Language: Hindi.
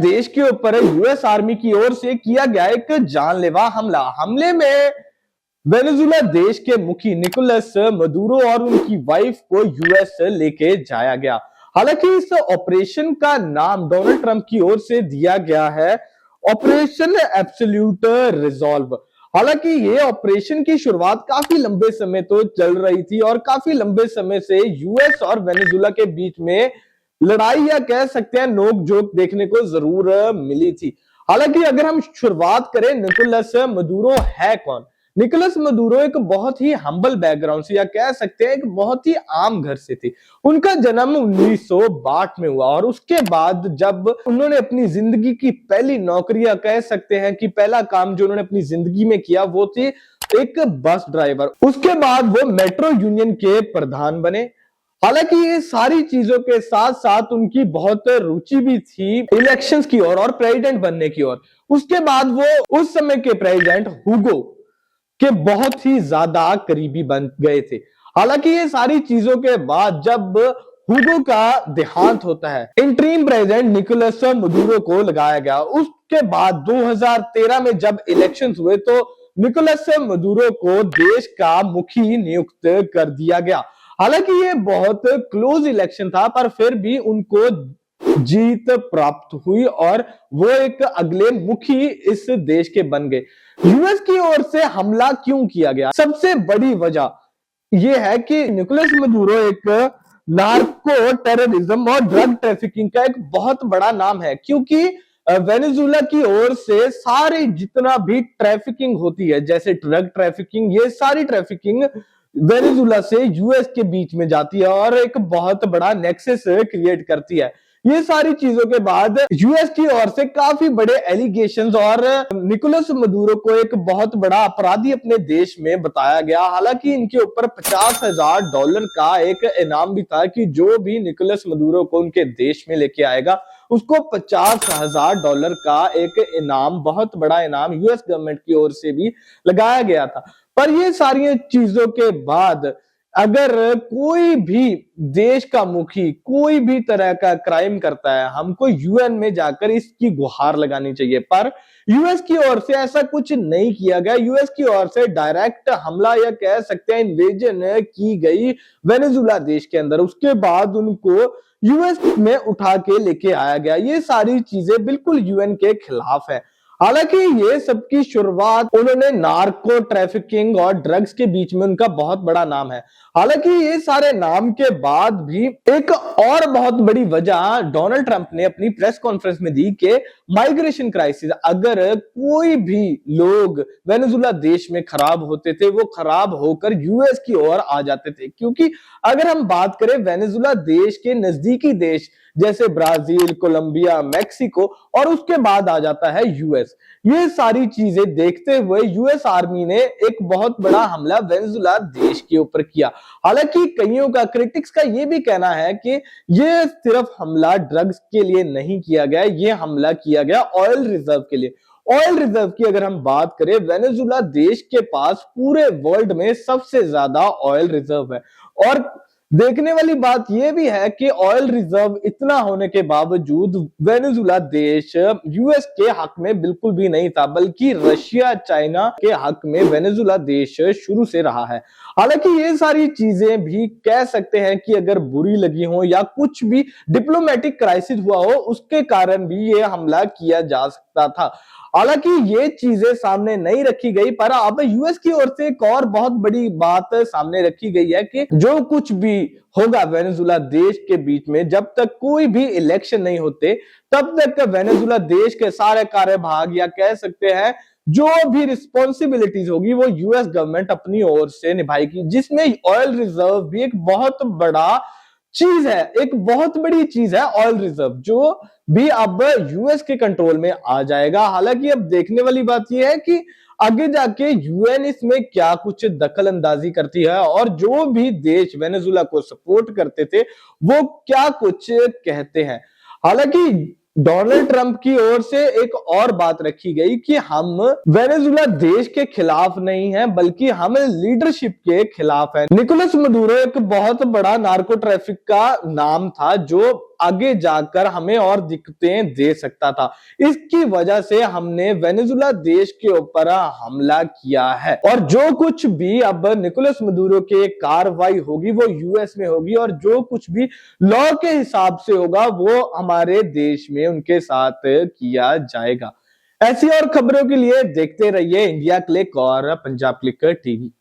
देश के ऊपर यूएस आर्मी की ओर से किया गया एक जानलेवा हमले में वेनेजुला देश के मुखी निकोलस मदुरो और उनकी वाइफ को यूएस लेके जाया गया। हालांकि इस ऑपरेशन का नाम डोनाल्ड ट्रंप की ओर से दिया गया है ऑपरेशन एब्सोल्यूट रिजॉल्व। हालांकि ये ऑपरेशन की शुरुआत काफी लंबे समय तो चल रही थी और काफी लंबे समय से यूएस और वेनेजुला के बीच में लड़ाई या कह सकते हैं नोक-झोंक देखने को जरूर मिली थी। हालांकि अगर हम शुरुआत करें निकोलस मदुरो है कौन? निकोलस मदुरो एक बहुत ही हम्बल बैकग्राउंड से या कह सकते हैं एक बहुत ही आम घर से थी। उनका जन्म 1962 में हुआ और उसके बाद जब उन्होंने अपनी जिंदगी की पहली नौकरी या कह सकते हैं कि पहला काम जो उन्होंने अपनी जिंदगी में किया वो थी एक बस ड्राइवर। उसके बाद वो मेट्रो यूनियन के प्रधान बने। हालांकि ये सारी चीजों के साथ साथ उनकी बहुत रुचि भी थी इलेक्शंस की ओर और प्रेसिडेंट बनने की ओर। उसके बाद वो उस समय के प्रेसिडेंट हुगो के बहुत ही ज्यादा करीबी बन गए थे। हालांकि ये सारी चीजों के बाद जब हुगो का देहांत होता है इंटरिम प्रेसिडेंट निकोलस मदुरो को लगाया गया। उसके बाद 2013 में जब इलेक्शंस हुए तो निकोलस मदुरो को देश का मुखी नियुक्त कर दिया गया। हालांकि ये बहुत क्लोज इलेक्शन था पर फिर भी उनको जीत प्राप्त हुई और वो एक अगले मुखी इस देश के बन गए। यूएस की ओर से हमला क्यों किया गया? सबसे बड़ी वजह यह है कि निकोलस मदुरो एक नार्को टेररिज्म और ड्रग ट्रैफिकिंग का एक बहुत बड़ा नाम है, क्योंकि वेनेजुला की ओर से सारे जितना भी ट्रैफिकिंग होती है जैसे ड्रग ट्रैफिकिंग, ये सारी ट्रैफिकिंग वेनेजुला से यूएस के बीच में जाती है और एक बहुत बड़ा नेक्सस क्रिएट करती है। ये सारी चीजों के बाद यूएस की ओर से काफी बड़े एलिगेशंस और निकोलस मदुरो को एक बहुत बड़ा अपराधी अपने देश में बताया गया। हालांकि इनके ऊपर $50,000 का एक इनाम भी था कि जो भी निकोलस मदुरो को उनके देश में लेके आएगा उसको $50,000 का एक इनाम, बहुत बड़ा इनाम यूएस गवर्नमेंट की ओर से भी लगाया गया था। पर ये सारी चीजों के बाद अगर कोई भी देश का मुखी कोई भी तरह का क्राइम करता है हमको यूएन में जाकर इसकी गुहार लगानी चाहिए। पर यूएस की ओर से ऐसा कुछ नहीं किया गया। यूएस की ओर से डायरेक्ट हमला या कह सकते हैं इन्वेजन की गई वेनेजुला देश के अंदर। उसके बाद उनको यूएस में उठा के लेके आया गया। ये सारी चीजें बिल्कुल यूएन के खिलाफ है। हालांकि ये सबकी शुरुआत उन्होंने नार्को ट्रैफिकिंग और ड्रग्स के बीच में उनका बहुत बड़ा नाम है। हालांकि ये सारे नाम के बाद भी एक और बहुत बड़ी वजह डोनाल्ड ट्रंप ने अपनी प्रेस कॉन्फ्रेंस में दी कि माइग्रेशन क्राइसिस, अगर कोई भी लोग वेनेजुला देश में खराब होते थे वो खराब होकर यूएस की ओर आ जाते थे। क्योंकि अगर हम बात करें वेनेजुला देश के नजदीकी देश जैसे ब्राजील, कोलंबिया, मैक्सिको और उसके बाद आ जाता है यूएस। ये सारी चीजें देखते हुए यूएस आर्मी ने एक बहुत बड़ा हमला वेनेजुला देश के ऊपर किया। हालांकि कईयों का क्रिटिक्स का ये भी कहना है कि ये सिर्फ हमला ड्रग्स के लिए नहीं किया गया, ये हमला किया गया ऑयल रिजर्व के लिए। ऑयल रिजर्व की अगर हम बात करें वेनेजुला देश के पास पूरे वर्ल्ड में सबसे ज्यादा ऑयल रिजर्व है। और देखने वाली बात यह भी है कि ऑयल रिजर्व इतना होने के बावजूद वेनेजुला देश यूएस के हक में बिल्कुल भी नहीं था, बल्कि रशिया, चाइना के हक में वेनेजुला देश शुरू से रहा है। हालांकि ये सारी चीजें भी कह सकते हैं कि अगर बुरी लगी हो या कुछ भी डिप्लोमेटिक क्राइसिस हुआ हो उसके कारण भी ये हमला किया जा सकता था। हालांकि ये चीजें सामने नहीं रखी गई, पर अब यूएस की ओर से एक और बहुत बड़ी बात सामने रखी गई है कि जो कुछ भी होगा वेनेजुला देश के बीच में, जब तक कोई भी इलेक्शन नहीं होते तब तक वेनेजुला देश के सारे कार्यभाग या कह सकते हैं जो भी रिस्पॉन्सिबिलिटीज होगी वो यूएस गवर्नमेंट अपनी ओर से निभाएगी, जिसमें ऑयल रिजर्व भी एक बहुत बड़ा चीज है, एक बहुत बड़ी चीज है ऑयल रिजर्व, जो भी अब यूएस के कंट्रोल में आ जाएगा। हालांकि अब देखने वाली बात यह है कि आगे जाके यूएन इसमें क्या कुछ दखल अंदाजी करती है और जो भी देश वेनेजुला को सपोर्ट करते थे वो क्या कुछ कहते हैं। हालांकि डोनाल्ड ट्रंप की ओर से एक और बात रखी गई कि हम वेनेजुला देश के खिलाफ नहीं हैं बल्कि हम लीडरशिप के खिलाफ हैं। निकोलस मदुरो एक बहुत बड़ा नार्को ट्रैफिक का नाम था जो आगे जाकर हमें और दिक्कतें दे सकता था। इसकी वजह से हमने वेनेजुला देश के ऊपर हमला किया है और जो कुछ भी अब निकोलस मदुरो के कार्रवाई होगी वो यूएस में होगी और जो कुछ भी लॉ के हिसाब से होगा वो हमारे देश में उनके साथ किया जाएगा। ऐसी और खबरों के लिए देखते रहिए इंडिया क्लिक और पंजाब क्लिक टीवी।